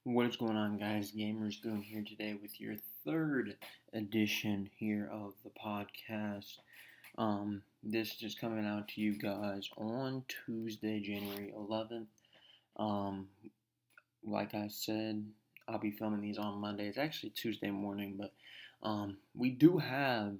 What is going on, guys? Gamers Goon here today with your third edition here of the podcast. This is just coming out to you guys on Tuesday, January 11th. Um, like I said, I'll be filming these on Monday. It's actually Tuesday morning, but we do have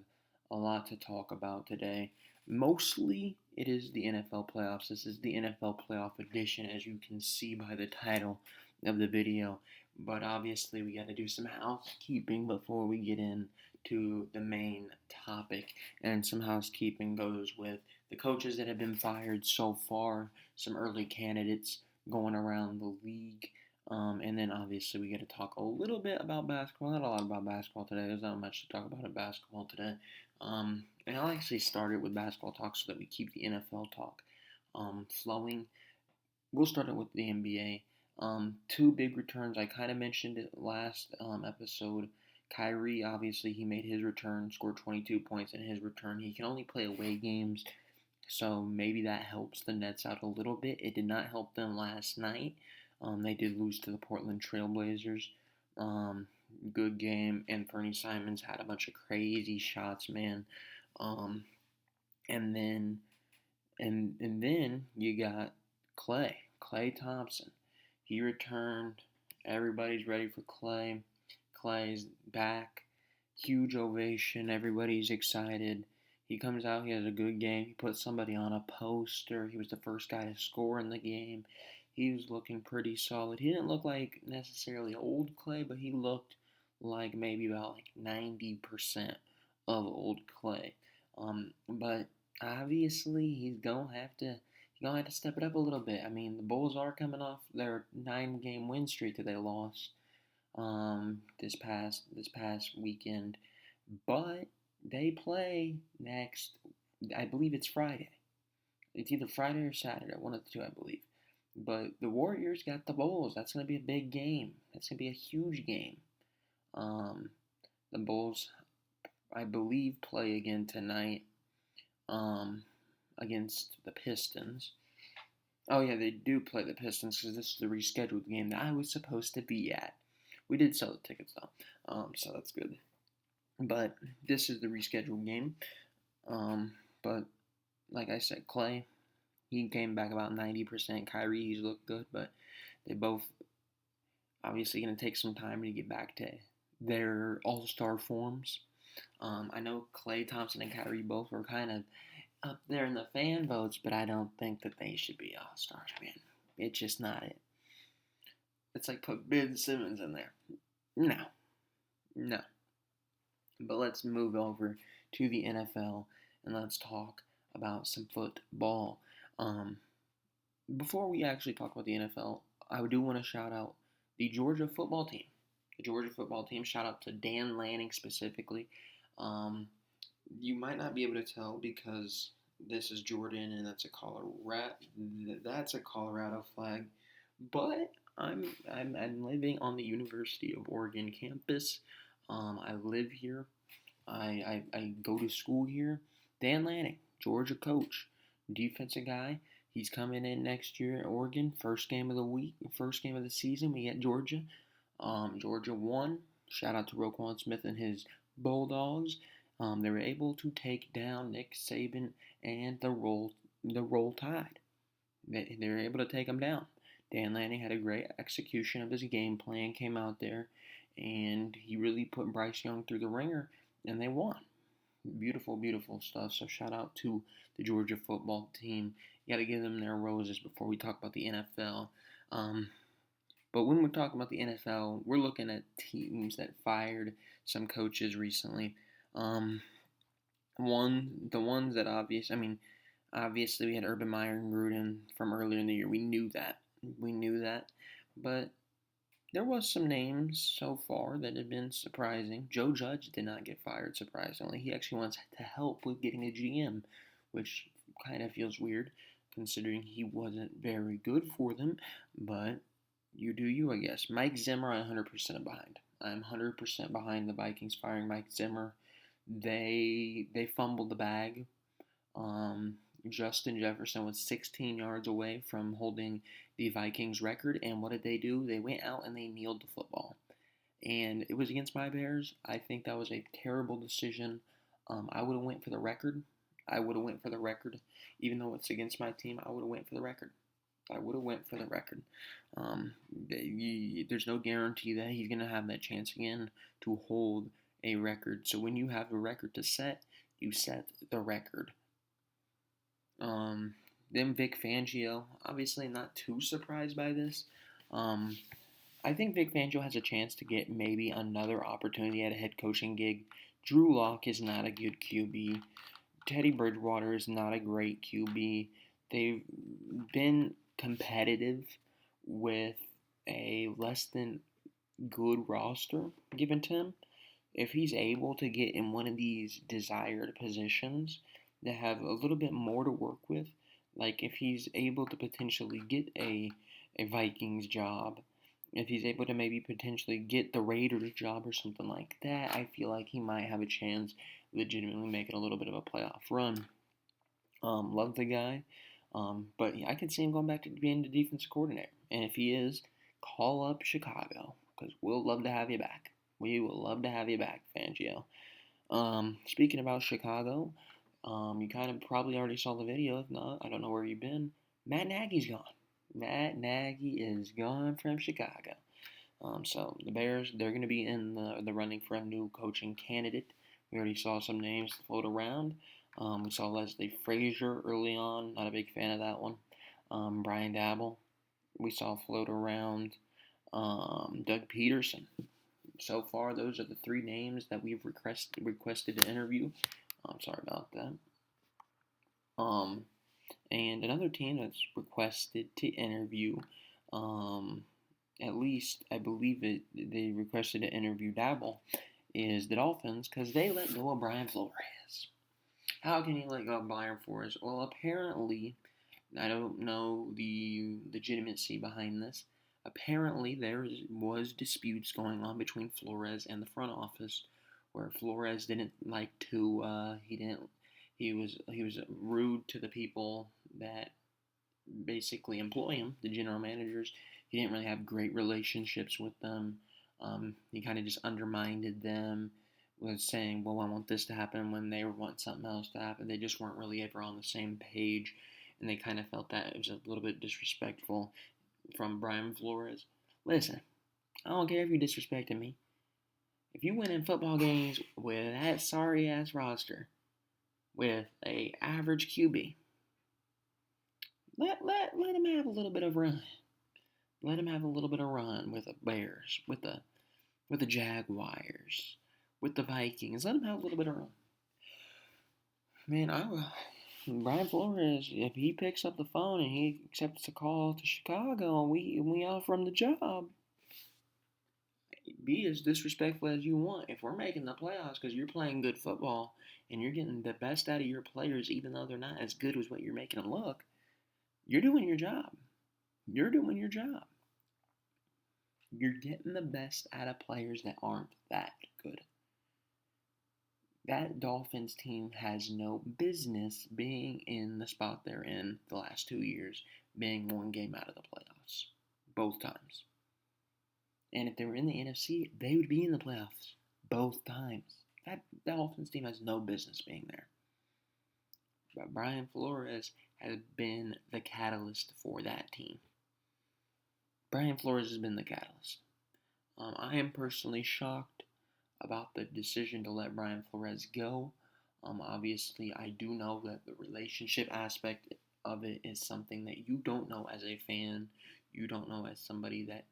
a lot to talk about today. Mostly, it is the NFL playoffs. This is the NFL playoff edition, as you can see by the title of the video. But obviously, we got to do some housekeeping before we get into the main topic. And some housekeeping goes with the coaches that have been fired so far, some early candidates going around the league. And then obviously we get to talk a little bit about basketball. Not a lot about basketball today. There's not much to talk about in basketball today. And I'll actually start it with basketball talk so that we keep the NFL talk flowing. We'll start it with the NBA. Two big returns. I kind of mentioned it last episode. Kyrie, obviously, he made his return, scored 22 points in his return. He can only play away games, so maybe that helps the Nets out a little bit. It did not help them last night. They did lose to the Portland Trailblazers. Um, Good game, and Fernie Simons had a bunch of crazy shots, man. Um, and then and then you got Klay Thompson. He returned. Everybody's ready for Klay. Klay's back. Huge ovation. Everybody's excited. He comes out. He has a good game. He put somebody on a poster. He was the first guy to score in the game. He was looking pretty solid. He didn't look like necessarily old Klay, but he looked like maybe about like 90% of old Klay. But obviously he's gonna have to step it up a little bit. I mean, the Bulls are coming off their 9-game win streak that they lost this past weekend, but they play next. I believe it's Friday. It's either Friday or Saturday, one of the two, I believe. But the Warriors got the Bulls. That's gonna be a big game. That's gonna be a huge game. Um, the Bulls, I believe, play again tonight. Um, against the Pistons. Oh yeah, they do play the Pistons because this is the rescheduled game that I was supposed to be at. We did sell the tickets though, so that's good. But this is the rescheduled game. But like I said, Klay, he came back about 90%. Kyrie, he's looked good, but they both obviously going to take some time to get back to their all-star forms. I know Klay Thompson and Kyrie both were kind of up there in the fan votes, but I don't think that they should be all-stars, man. It's just not it. It's like put Ben Simmons in there. No. No. But let's move over to the NFL and let's talk about some football. Um, Before we actually talk about the NFL, I do want to shout out the Georgia football team. The Georgia football team, shout out to Dan Lanning specifically. Um, you might not be able to tell because this is Jordan and that's a Colorado flag, but I'm living on the University of Oregon campus. I live here. I go to school here. Dan Lanning, Georgia coach, defensive guy. He's coming in next year at Oregon. First game of the week, first game of the season. We get Georgia. Georgia won. Shout out to Roquan Smith and his Bulldogs. They were able to take down Nick Saban and the Roll Tide. They were able to take them down. Dan Lanning had a great execution of his game plan, came out there, and he really put Bryce Young through the ringer, and they won. Beautiful, beautiful stuff. So shout out to the Georgia football team. You got to give them their roses before we talk about the NFL. But when we're talking about the NFL, we're looking at teams that fired some coaches recently. The ones that obviously we had Urban Meyer and Gruden from earlier in the year. We knew that, but there was some names so far that have been surprising. Joe Judge did not get fired, surprisingly. He actually wants to help with getting a GM, which kind of feels weird considering he wasn't very good for them, but you do you, I guess. Mike Zimmer, I'm 100% behind. I'm 100% behind the Vikings firing Mike Zimmer. They fumbled the bag. Justin Jefferson was 16 yards away from holding the Vikings record, and what did they do? They went out and they kneeled the football. And it was against my Bears. I think that was a terrible decision. I would have went for the record. I would have went for the record. Even though it's against my team, I would have went for the record. I would have went for the record. There's no guarantee that he's going to have that chance again to hold a record. So when you have a record to set, you set the record. Then Vic Fangio, obviously not too surprised by this. I think Vic Fangio has a chance to get maybe another opportunity at a head coaching gig. Drew Lock is not a good QB. Teddy Bridgewater is not a great QB. They've been competitive with a less than good roster given to him. If he's able to get in one of these desired positions that have a little bit more to work with, like if he's able to potentially get a Vikings job, if he's able to maybe potentially get the Raiders job or something like that, I feel like he might have a chance legitimately making a little bit of a playoff run. Love the guy. But I can see him going back to being the defensive coordinator. And if he is, call up Chicago, because we'll love to have you back. We will love to have you back, Fangio. Speaking about Chicago, you kind of probably already saw the video. If not, I don't know where you've been. Matt Nagy's gone. Matt Nagy is gone from Chicago. So the Bears, they're going to be in the running for a new coaching candidate. We already saw some names float around. We saw Leslie Frazier early on. Not a big fan of that one. Brian Dabble, we saw float around. Doug Peterson. So far, those are the three names that we've requested to interview. I'm sorry about that. And another team that's requested to interview, at least I believe they requested to interview Dabble, is the Dolphins, because they let go of Brian Flores. How can you let go of Brian Flores? Well, apparently, I don't know the legitimacy behind this. Apparently, there was disputes going on between Flores and the front office, where Flores didn't like to. He was rude to the people that basically employ him, the general managers. He didn't really have great relationships with them. He kind of just undermined them, was saying, well, I want this to happen when they want something else to happen. They just weren't really ever on the same page, and they kind of felt that it was a little bit disrespectful from Brian Flores. Listen, I don't care if you're disrespecting me. If you win in football games with that sorry-ass roster, with a average QB, let him have a little bit of run. Let him have a little bit of run with the Bears, with the Jaguars, with the Vikings. Let him have a little bit of run. Man, Brian Flores, if he picks up the phone and he accepts a call to Chicago and we offer him the job, be as disrespectful as you want. If we're making the playoffs because you're playing good football and you're getting the best out of your players, even though they're not as good as what you're making them look, you're doing your job. You're doing your job. You're getting the best out of players that aren't that good. That Dolphins team has no business being in the spot they're in the last 2 years, being one game out of the playoffs. Both times. And if they were in the NFC, they would be in the playoffs. Both times. That Dolphins team has no business being there. But Brian Flores has been the catalyst for that team. Brian Flores has been the catalyst. I am personally shocked about the decision to let Brian Flores go. Obviously, I do know that the relationship aspect of it is something that you don't know as a fan. You don't know as somebody that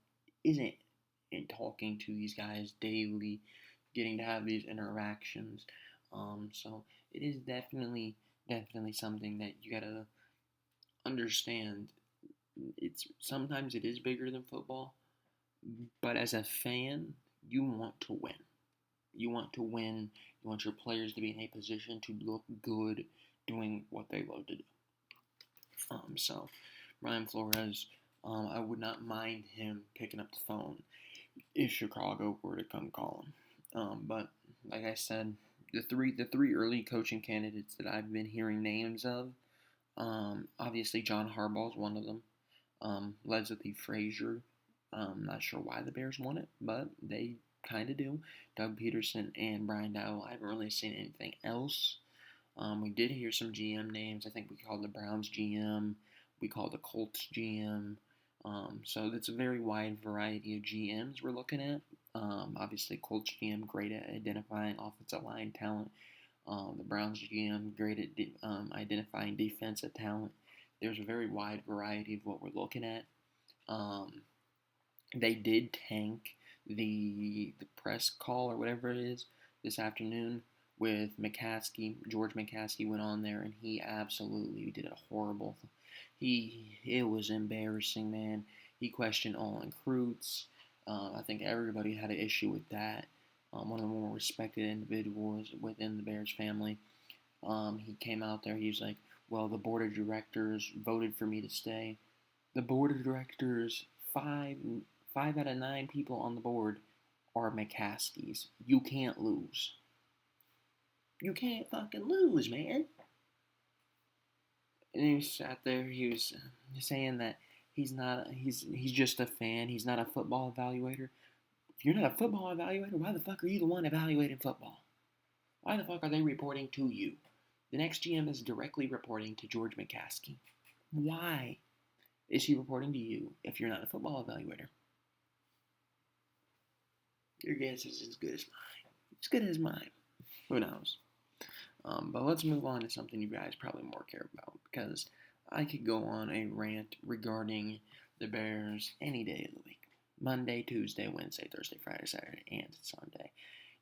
isn't in talking to these guys daily, getting to have these interactions. So it is definitely something that you gotta understand. Sometimes it is bigger than football, but as a fan, you want to win. You want to win. You want your players to be in a position to look good doing what they love to do. So Brian Flores, I would not mind him picking up the phone if Chicago were to come call him. But like I said, the three early coaching candidates that I've been hearing names of, obviously John Harbaugh is one of them. Leslie Frazier. Not sure why the Bears won it, but they kind of do. Doug Peterson and Brian Dowell. I haven't really seen anything else. We did hear some GM names. I think we called the Browns GM. We called the Colts GM. So it's a very wide variety of GMs we're looking at. Obviously, Colts GM great at identifying offensive line talent. The Browns GM great at identifying defensive talent. There's a very wide variety of what we're looking at. They did tank the press call or whatever it is this afternoon with McCaskey. George McCaskey went on there and he absolutely did a horrible. It was embarrassing, man. He questioned all recruits. I think everybody had an issue with that. One of the more respected individuals within the Bears family. He came out there. He was like, "Well, the board of directors voted for me to stay." The board of directors, five out of 9 people on the board are McCaskies. You can't lose. You can't fucking lose, man. And he sat there. He was saying that he's just a fan. He's not a football evaluator. If you're not a football evaluator, why the fuck are you the one evaluating football? Why the fuck are they reporting to you? The next GM is directly reporting to George McCaskey. Why is he reporting to you if you're not a football evaluator? Your guess is as good as mine. As good as mine. Who knows? But let's move on to something you guys probably more care about, because I could go on a rant regarding the Bears any day of the week. Monday, Tuesday, Wednesday, Thursday, Friday, Saturday, and Sunday.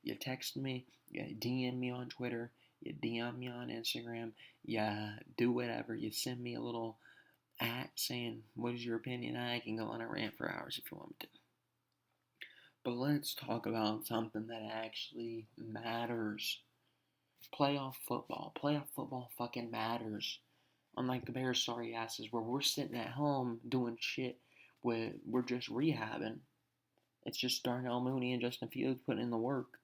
You text me, you DM me on Twitter, you DM me on Instagram, you do whatever. You send me a little saying, "What is your opinion?" I can go on a rant for hours if you want me to. But let's talk about something that actually matters. Playoff football. Playoff football fucking matters. Unlike the Bears' sorry asses where we're sitting at home doing shit where we're just rehabbing. It's just Darnell Mooney and Justin Fields putting in the work.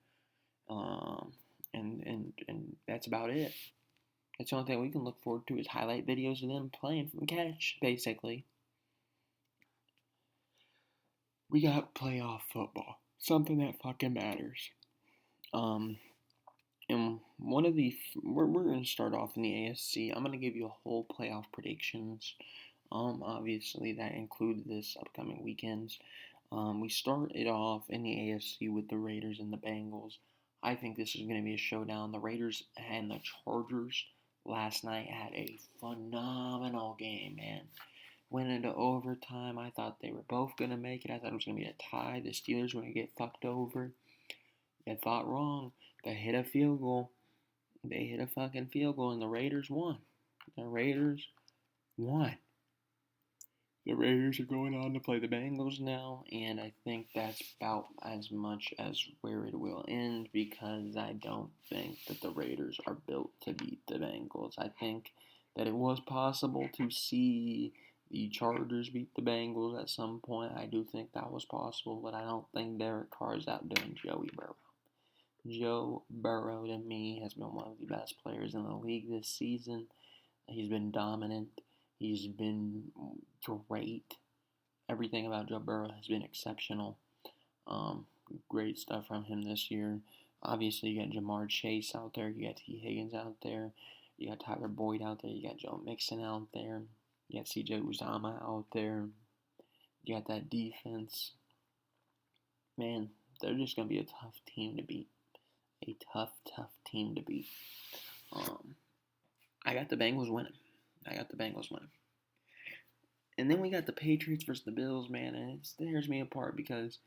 And that's about it. That's the only thing we can look forward to is highlight videos of them playing from catch, basically. We got playoff football. Something that fucking matters. And one of the we're going to start off in the AFC. I'm going to give you a whole playoff predictions. Obviously that includes this upcoming weekends. We started off in the AFC with the Raiders and the Bengals. I think this is going to be a showdown. The Raiders and the Chargers last night had a phenomenal game, man. Went into overtime. I thought they were both going to make it. I thought it was going to be a tie. The Steelers were going to get fucked over. You thought wrong. They hit a field goal. They hit a fucking field goal, and the Raiders won. The Raiders won. The Raiders are going on to play the Bengals now, and I think that's about as much as where it will end, because I don't think that the Raiders are built to beat the Bengals. I think that it was possible to see the Chargers beat the Bengals at some point. I do think that was possible, but I don't think Derek Carr is outdoing Joey Burrow. Joe Burrow, to me, has been one of the best players in the league this season. He's been dominant. He's been great. Everything about Joe Burrow has been exceptional. Great stuff from him this year. Obviously, you got Jamar Chase out there. You got T. Higgins out there. You got Tyler Boyd out there. You got Joe Mixon out there. You got C.J. Uzomah out there. You got that defense. Man, they're just going to be a tough team to beat. A tough team to beat. I got the Bengals winning. And then we got the Patriots versus the Bills, man, and it tears me apart because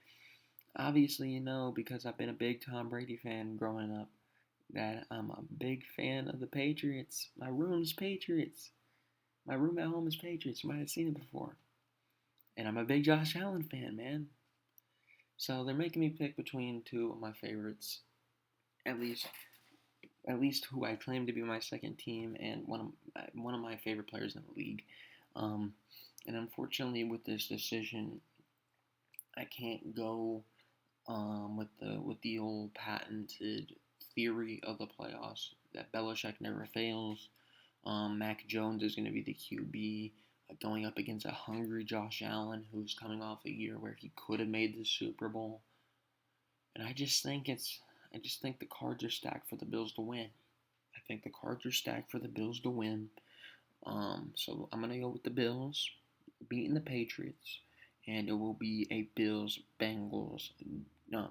obviously, because I've been a big Tom Brady fan growing up, that I'm a big fan of the Patriots. My room's Patriots. My room at home is Patriots. You might have seen it before. And I'm a big Josh Allen fan, man. So they're making me pick between two of my favorites, at least who I claim to be my second team, and one of my favorite players in the league. And unfortunately, with this decision, I can't go with the old patented theory of the playoffs that Belichick never fails. Mac Jones is going to be the QB. going up against a hungry Josh Allen, who's coming off a year where he could have made the Super Bowl. And I just think the cards are stacked for the Bills to win. I think the cards are stacked for the Bills to win. So I'm gonna go with the Bills beating the Patriots, and it will be a Bills-Bengals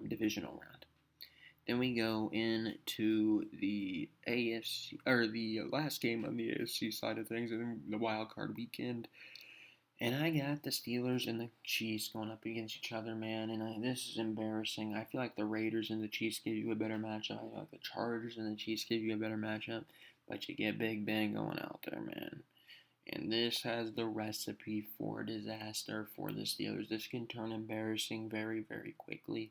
divisional round. Then we go into the AFC, or the last game on the AFC side of things, and the wild card weekend. And I got the Steelers and the Chiefs going up against each other, man. And this is embarrassing. I feel like the Raiders and the Chiefs give you a better matchup. I feel like the Chargers and the Chiefs give you a better matchup. But you get Big Ben going out there, man. And this has the recipe for disaster for the Steelers. This can turn embarrassing very, very quickly.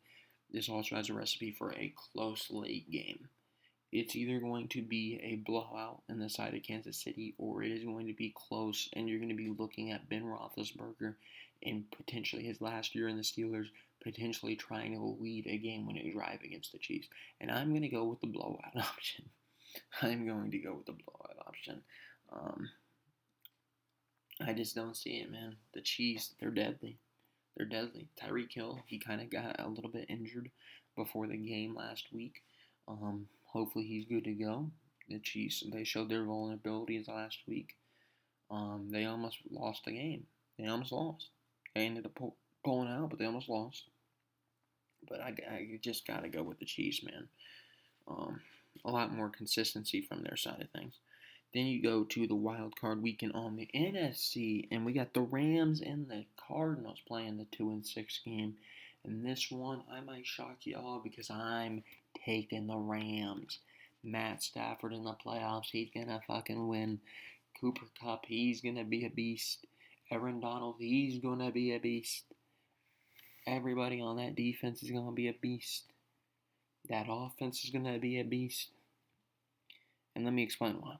This also has a recipe for a close late game. It's either going to be a blowout in the side of Kansas City, or it is going to be close, and you're going to be looking at Ben Roethlisberger in potentially his last year in the Steelers, potentially trying to lead a game-winning drive against the Chiefs. And I'm going to go with the blowout option. I just don't see it, man. The Chiefs, they're deadly. Tyreek Hill, he kind of got a little bit injured before the game last week. Hopefully he's good to go. The Chiefs, they showed their vulnerabilities last week. They almost lost the game. They almost lost. They ended up pulling out, but they almost lost. But I just got to go with the Chiefs, man. A lot more consistency from their side of things. Then you go to the wild card weekend on the NFC, and we got the Rams and the Cardinals playing the 2-6 game. And this one, I might shock y'all because I'm taking the Rams. Matt Stafford in the playoffs, he's going to fucking win. Cooper Kupp, he's going to be a beast. Aaron Donald, he's going to be a beast. Everybody on that defense is going to be a beast. That offense is going to be a beast. And let me explain why.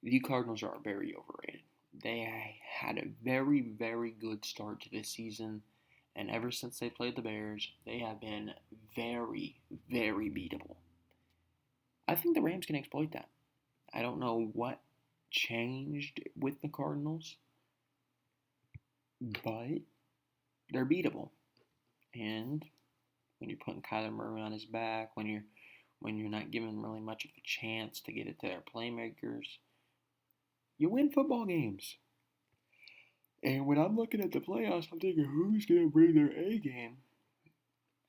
The Cardinals are very overrated. They had a very, very good start to this season. And ever since they played the Bears, they have been very, very beatable. I think the Rams can exploit that. I don't know what changed with the Cardinals, but they're beatable. And when you're putting Kyler Murray on his back, when you're not giving really much of a chance to get it to their playmakers, you win football games. And when I'm looking at the playoffs, I'm thinking, who's going to bring their A game?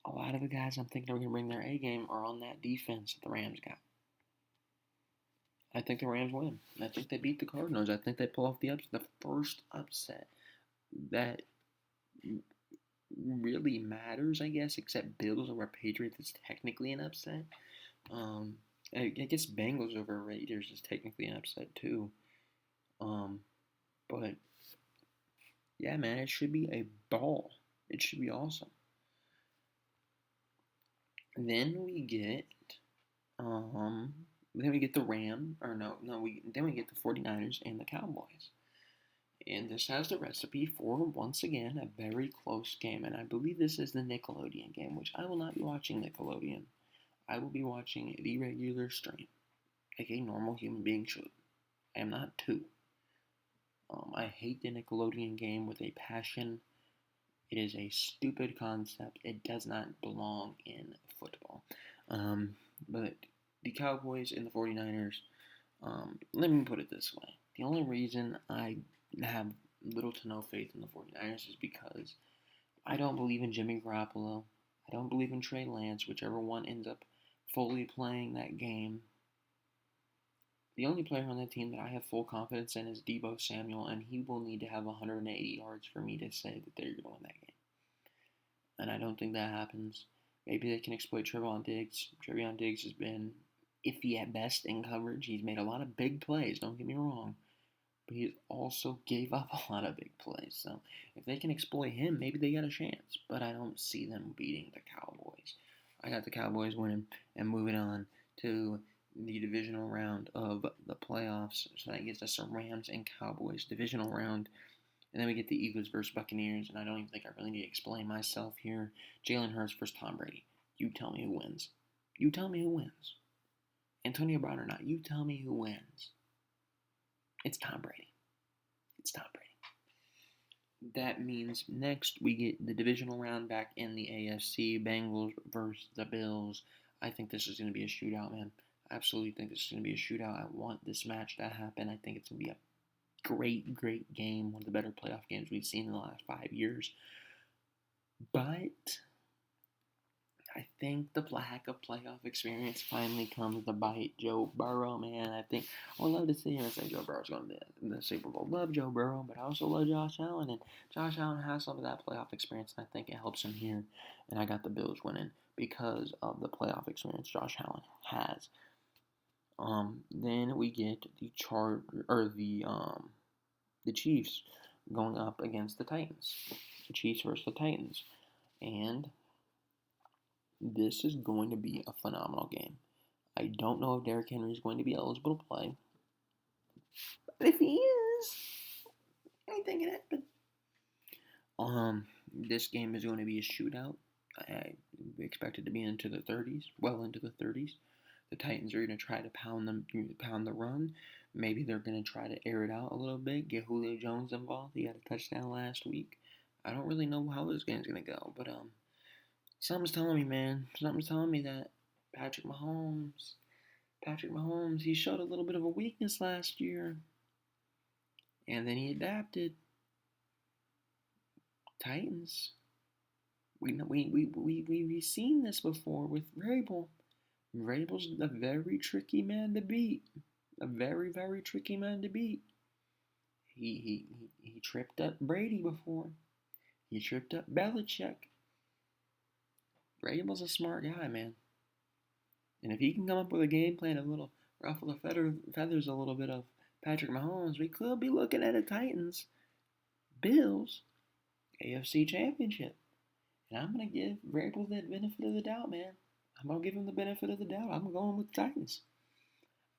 A lot of the guys I'm thinking are going to bring their A game are on that defense that the Rams got. I think the Rams win. I think they beat the Cardinals. I think they pull off the first upset that really matters, I guess, except Bills over Patriots is technically an upset. I guess Bengals over Raiders is technically an upset too. But yeah, man, it should be a ball. It should be awesome. Then we get the then we get the 49ers and the Cowboys. And this has the recipe for, once again, a very close game. And I believe this is the Nickelodeon game, which I will not be watching Nickelodeon. I will be watching the regular stream, like a normal human being should. I am not two. I hate the Nickelodeon game with a passion. It is a stupid concept. It does not belong in football. But the Cowboys and the 49ers, let me put it this way. The only reason I have little to no faith in the 49ers is because I don't believe in Jimmy Garoppolo. I don't believe in Trey Lance, whichever one ends up fully playing that game. The only player on that team that I have full confidence in is Deebo Samuel, and he will need to have 180 yards for me to say that they're going to win that game. And I don't think that happens. Maybe they can exploit Trevon Diggs. Trevon Diggs has been iffy at best in coverage. He's made a lot of big plays, don't get me wrong. But he also gave up a lot of big plays. So if they can exploit him, maybe they got a chance. But I don't see them beating the Cowboys. I got the Cowboys winning and moving on to the divisional round of the playoffs. So that gets us a Rams and Cowboys divisional round. And then we get the Eagles versus Buccaneers. And I don't even think I really need to explain myself here. Jalen Hurts versus Tom Brady. You tell me who wins. You tell me who wins. Antonio Brown or not, you tell me who wins. It's Tom Brady. It's Tom Brady. That means next we get the divisional round back in the AFC. Bengals versus the Bills. I think this is going to be a shootout, man. I absolutely think this is going to be a shootout. I want this match to happen. I think it's going to be a great, great game. One of the better playoff games we've seen in the last 5 years. But I think the lack of playoff experience finally comes to bite Joe Burrow, man. I would love to sit here and say Joe Burrow's going to be in the Super Bowl. Love Joe Burrow, but I also love Josh Allen. And Josh Allen has some of that playoff experience, and I think it helps him here. And I got the Bills winning because of the playoff experience Josh Allen has. Then we get the Chiefs going up against the Titans. The Chiefs versus the Titans. And this is going to be a phenomenal game. I don't know if Derrick Henry is going to be eligible to play. But if he is, anything can happen. This game is going to be a shootout. I expect it to be into the 30s, well into the 30s. The Titans are going to try to pound the run. Maybe they're going to try to air it out a little bit, get Julio Jones involved. He got a touchdown last week. I don't really know how this game's going to go, but something's telling me, man. Something's telling me that Patrick Mahomes, he showed a little bit of a weakness last year. And then he adapted. Titans. We've seen this before with Vrabel. Vrabel's a very tricky man to beat. A very, very tricky man to beat. He tripped up Brady before. He tripped up Belichick. Vrabel's a smart guy, man. And if he can come up with a game plan, a little ruffle the feathers a little bit of Patrick Mahomes, we could be looking at a Titans, Bills, AFC Championship. And I'm going to give Vrabel the benefit of the doubt, man. I'm going to give him the benefit of the doubt. I'm going with the Titans.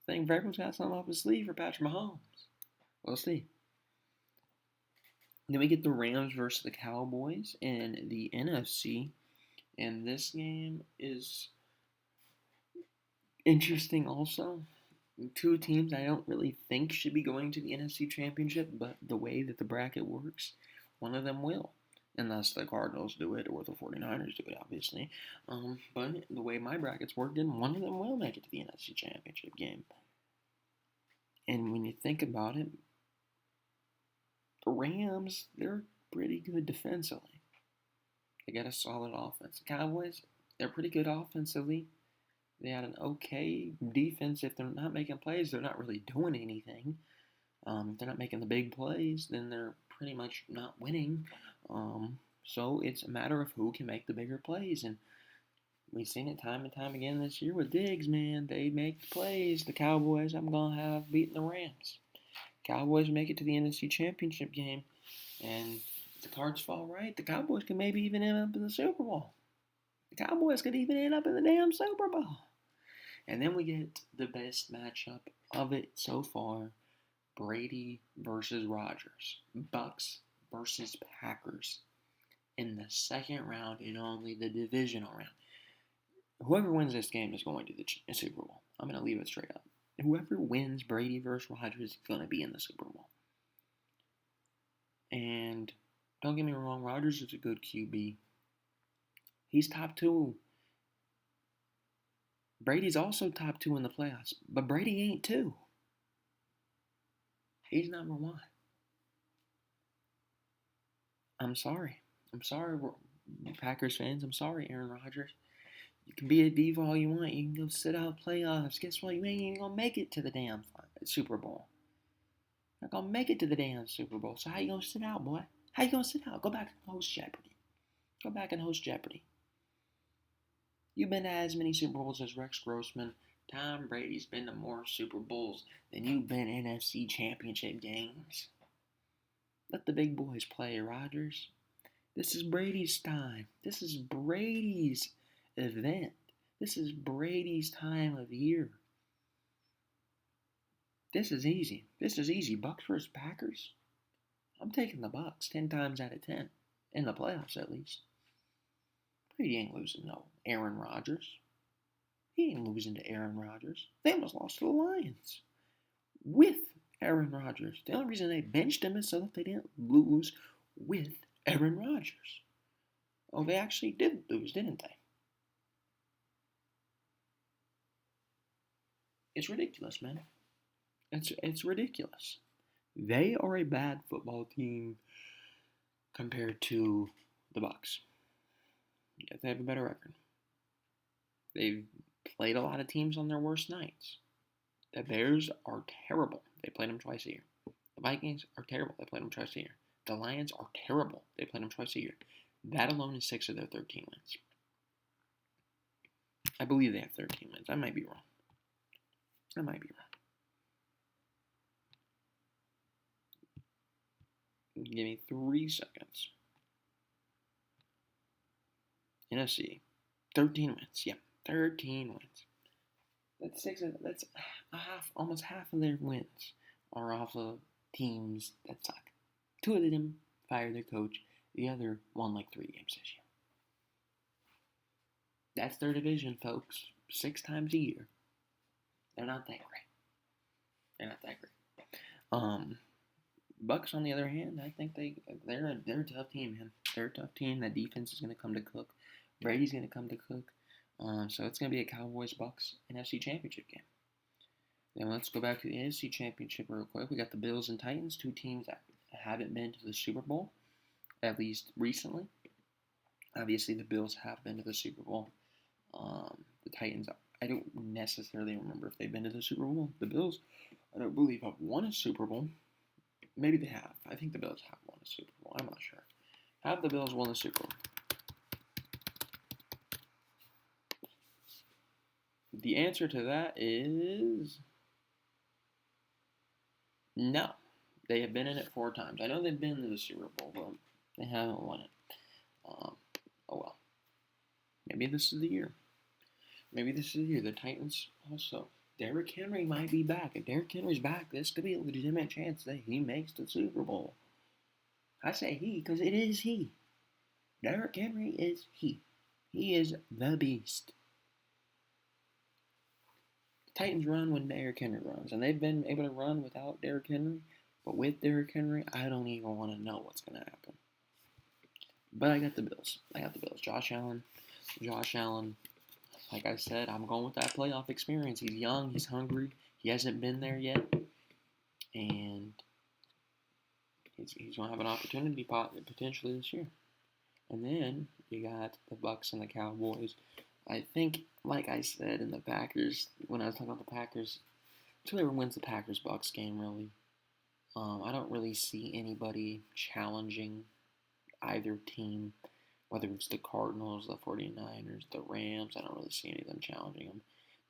I think Vrabel's got something up his sleeve for Patrick Mahomes. We'll see. Then we get the Rams versus the Cowboys in the NFC. And this game is interesting also. Two teams I don't really think should be going to the NFC Championship, but the way that the bracket works, one of them will. Unless the Cardinals do it or the 49ers do it, obviously. But the way my bracket's working, one of them will make it to the NFC Championship game. And when you think about it, the Rams, they're pretty good defensively. They got a solid offense. The Cowboys, they're pretty good offensively. They had an okay defense. If they're not making plays, they're not really doing anything. If they're not making the big plays, then they're pretty much not winning. So it's a matter of who can make the bigger plays. And we've seen it time and time again this year with Diggs, man. They make the plays. The Cowboys, I'm going to have beating the Rams. Cowboys make it to the NFC Championship game. And if the cards fall right, the Cowboys can maybe even end up in the Super Bowl. The Cowboys could even end up in the damn Super Bowl. And then we get the best matchup of it so far. Brady versus Rodgers. Bucks versus Packers. In the second round and only the divisional round. Whoever wins this game is going to the Super Bowl. I'm going to leave it straight up. Whoever wins Brady versus Rodgers is going to be in the Super Bowl. And don't get me wrong, Rodgers is a good QB. He's top 2. Brady's also top 2 in the playoffs, but Brady ain't 2. He's number 1. I'm sorry, Packers fans. I'm sorry, Aaron Rodgers. You can be a diva all you want. You can go sit out playoffs. Guess what? You ain't even going to make it to the damn Super Bowl. You're not going to make it to the damn Super Bowl. So how you going to sit out, boy? How you going to sit out? Go back and host Jeopardy. Go back and host Jeopardy. You've been to as many Super Bowls as Rex Grossman. Tom Brady's been to more Super Bowls than you've been NFC Championship games. Let the big boys play, Rodgers. This is Brady's time. This is Brady's event. This is Brady's time of year. This is easy. Bucks versus Packers. I'm taking the Bucks 10 times out of 10. In the playoffs, at least. Brady ain't losing no Aaron Rodgers. He ain't losing to Aaron Rodgers. They almost lost to the Lions. With Aaron Rodgers. The only reason they benched him is so that they didn't lose with Aaron Rodgers. Oh, they actually did lose, didn't they? It's ridiculous, man. It's ridiculous. They are a bad football team compared to the Bucs. Yet they have a better record. They've played a lot of teams on their worst nights. The Bears are terrible. They played them twice a year. The Vikings are terrible. They played them twice a year. The Lions are terrible. They played them twice a year. That alone is 6 of their 13 wins. I believe they have 13 wins. I might be wrong. Give me 3 seconds. NFC, 13 wins. Yeah, 13 wins. That's almost half of their wins are off of teams that suck. 2 of them fired their coach. The other won like 3 games this year. That's their division, folks. 6 times a year. They're not that great. Bucks, on the other hand, I think they're a tough team, man. They're a tough team. That defense is going to come to cook. Brady's going to come to cook. So it's going to be a Cowboys-Bucks NFC Championship game. Then let's go back to the NFC Championship real quick. We got the Bills and Titans, 2 teams that haven't been to the Super Bowl, at least recently. Obviously, the Bills have been to the Super Bowl. The Titans, I don't necessarily remember if they've been to the Super Bowl. The Bills, I don't believe, have won a Super Bowl. Maybe they have. I think the Bills have won a Super Bowl. I'm not sure. Have the Bills won the Super Bowl? The answer to that is no. They have been in it 4 times. I know they've been to the Super Bowl, but they haven't won it. Oh well. Maybe this is the year. The Titans also. Derrick Henry might be back. If Derrick Henry's back, this could be a legitimate chance that he makes the Super Bowl. I say he because it is he. Derrick Henry is he. He is the beast. The Titans run when Derrick Henry runs, and they've been able to run without Derrick Henry. But with Derrick Henry, I don't even want to know what's going to happen. But I got the Bills. Josh Allen. Like I said, I'm going with that playoff experience. He's young. He's hungry. He hasn't been there yet. And he's going to have an opportunity potentially this year. And then you got the Bucs and the Cowboys. I think, like I said in the Packers, when I was talking about the Packers, whoever wins the Packers-Bucs game, really. I don't really see anybody challenging either team, whether it's the Cardinals, the 49ers, the Rams. I don't really see any of them challenging them.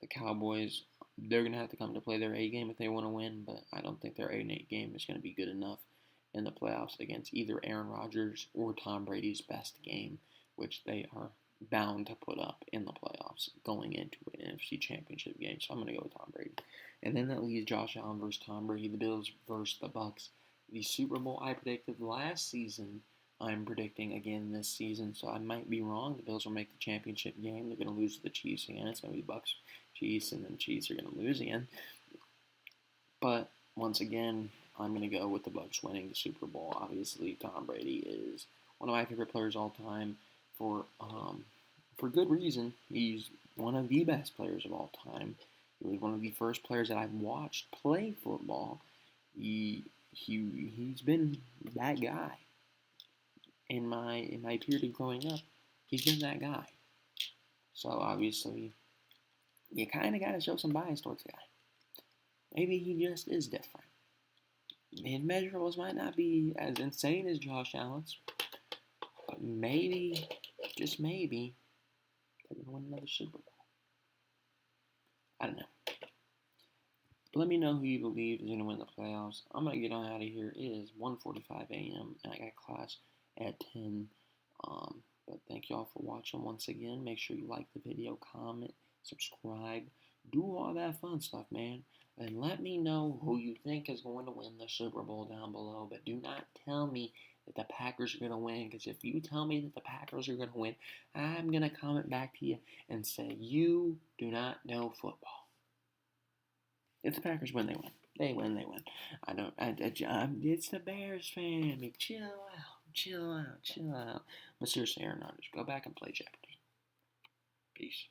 The Cowboys, they're going to have to come to play their A game if they want to win, but I don't think their A game is going to be good enough in the playoffs against either Aaron Rodgers or Tom Brady's best game, which they are bound to put up in the playoffs going into an NFC Championship game. So I'm going to go with Tom Brady. And then that leaves Josh Allen versus Tom Brady, the Bills versus the Bucs. The Super Bowl I predicted last season, I'm predicting again this season, so I might be wrong. The Bills will make the championship game. They're going to lose to the Chiefs again. It's going to be Bucs, Chiefs, and then Chiefs are going to lose again. But once again, I'm going to go with the Bucs winning the Super Bowl. Obviously, Tom Brady is one of my favorite players all time for good reason. He's one of the best players of all time. He was one of the first players that I've watched play football. He's been that guy. In my period of growing up, he's been that guy. So obviously, you kind of got to show some bias towards the guy. Maybe he just is different. His measurables might not be as insane as Josh Allen's, but maybe, just maybe, they're going to win another Super Bowl. I don't know. But let me know who you believe is going to win the playoffs. I'm going to get on out of here. It is 1:45 a.m. and I got class at 10. But thank y'all for watching once again. Make sure you like the video, comment, subscribe, do all that fun stuff, man. And let me know who you think is going to win the Super Bowl down below. But do not tell me that the Packers are going to win, because if you tell me that the Packers are going to win, I'm going to comment back to you and say you do not know football. If the Packers win, they win. They win. I don't. It's the Bears fan. Chill out. But seriously, Aaron Rodgers, go back and play Jeopardy. Peace.